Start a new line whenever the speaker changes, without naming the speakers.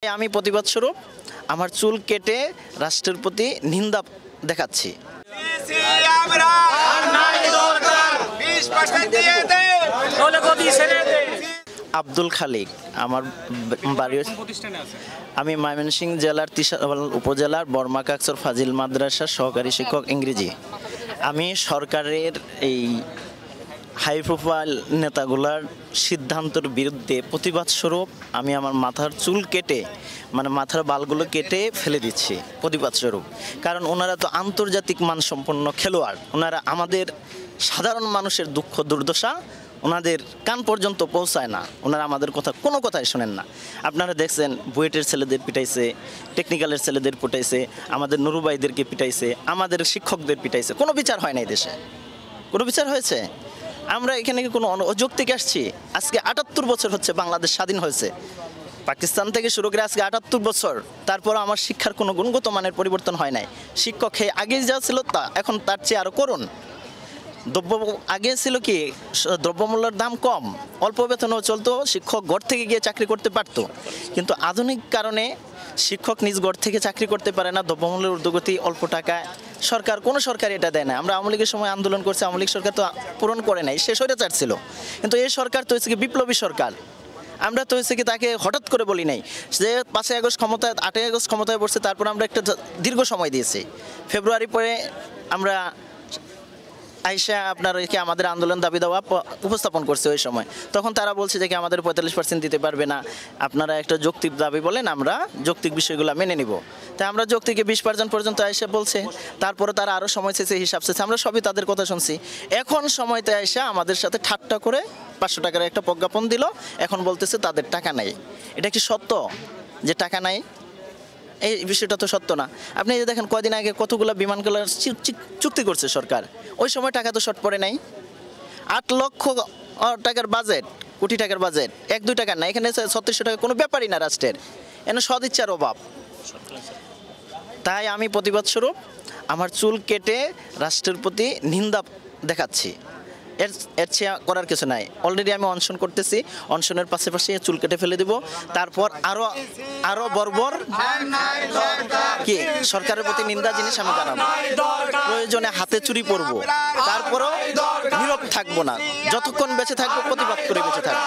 আমি প্রতিবাদ স্বরূপ আমার চুল কেটে রাষ্ট্রের প্রতি নিন্দা দেখাচ্ছি। আব্দুল খালিক, আমার বাড়ি আমি ময়মনসিংহ জেলার তিশাল উপজেলার বর্মাকাকসর ফাজিল মাদ্রাসার সহকারী শিক্ষক ইংরেজি। আমি সরকারের এই হাই প্রোফাইল নেতাগুলার সিদ্ধান্তের বিরুদ্ধে প্রতিবাদ স্বরূপ আমি আমার মাথার চুল কেটে মাথার বালগুলো কেটে ফেলে দিচ্ছি প্রতিবাদ স্বরূপ। কারণ ওনারা তো আন্তর্জাতিক মানসম্পন্ন খেলোয়াড়, ওনারা আমাদের সাধারণ মানুষের দুঃখ দুর্দশা ওনাদের কান পর্যন্ত পৌঁছায় না, ওনারা আমাদের কথা কোনো কথাই শোনেন না। আপনারা দেখছেন বুয়েটের ছেলেদের পিটাইছে, টেকনিক্যালের ছেলেদের পিটাইছে, আমাদের নুরুবাইদেরকে পিটাইছে, আমাদের শিক্ষকদের পিটাইছে। কোনো বিচার হয় না এই দেশে, কোনো বিচার হয়েছে? আমরা এখানে কোনো অযৌক্তিক আসছি? আজকে ৭৮ বছর হচ্ছে বাংলাদেশ স্বাধীন হয়েছে, পাকিস্তান থেকে শুরু করে আজকে ৭৮ বছর, তারপর আমার শিক্ষার কোনো গুণগত মানের পরিবর্তন হয় নাই। শিক্ষক আগে যা ছিল তা এখন তার চেয়ে আরও করুন। আগে ছিল কি দ্রব্যমূল্যের দাম কম, অল্প বেতনও চলতো, শিক্ষক ঘর থেকে গিয়ে চাকরি করতে পারতো। কিন্তু আধুনিক কারণে শিক্ষক নিজ ঘর থেকে চাকরি করতে পারে না, দ্রব্যমূল্যের ঊর্ধ্বগতি, অল্প টাকায় কোনো সরকার এটা দেয় না। আমরা আওয়ামী লীগের সময় আন্দোলন করছি, আওয়ামী লীগ সরকার তো পূরণ করে নাই, সে স্বৈরাচার ছিল। কিন্তু এই সরকার তো হচ্ছে কি বিপ্লবী সরকার। আমরা তো হচ্ছে কি তাকে হঠাৎ করে বলি নাই যে 5ই আগস্ট ক্ষমতায়, 8ই আগস্ট ক্ষমতায় বসছে, তারপর আমরা একটা দীর্ঘ সময় দিয়েছি। ফেব্রুয়ারি পরে আমরা আইসা আপনার আমাদের আন্দোলন দাবি দেওয়া উপস্থাপন করছে ওই সময়। তখন তারা বলছে যে কি আমাদের 45% দিতে পারবে না, আপনারা একটা যৌক্তিক দাবি বলেন, আমরা যৌক্তিক বিষয়গুলো মেনে নিব। তাই আমরা যৌক্তিকে 20% পর্যন্ত আইসা বলছে, তারপরে তারা আরও সময় চেয়েছে, হিসাব চেয়েছে, আমরা সবই তাদের কথা শুনছি। এখন সময়তে আইসা আমাদের সাথে ঠাট্টা করে 500 টাকার একটা প্রজ্ঞাপন দিল, এখন বলতেছে তাদের টাকা নাই। এটা কি সত্য যে টাকা নাই? এই বিষয়টা তো সত্য না। আপনি যে দেখেন কদিন আগে কতগুলো বিমানগুলোর চুক্তি করছে সরকার, ওই সময় টাকা তো শর্ট পড়ে নাই। 8 লক্ষ টাকার বাজেট, কোটি টাকার বাজেট, 1-2 টাকার না, এখানে 3600 টাকা কোনো ব্যাপারই না রাষ্ট্রের, এনে সদিচ্ছার অভাব। তাই আমি প্রতিবাদ স্বরূপ আমার চুল কেটে রাষ্ট্রের প্রতি নিন্দা দেখাচ্ছি। এর চেয়ে করার কিছু নাই। অলরেডি আমি অনশন করতেছি, অনশনের পাশাপাশি চুল কেটে ফেলে দিব। তারপর আরো বর্বর কি সরকারের প্রতি নিন্দা জিনিস আমি জানাবো, প্রয়োজনে হাতে চুরি পরবো, তারপরও নীরব থাকবো না। যতক্ষণ বেঁচে থাকবো প্রতিবাদ করে বেঁচে থাকবো।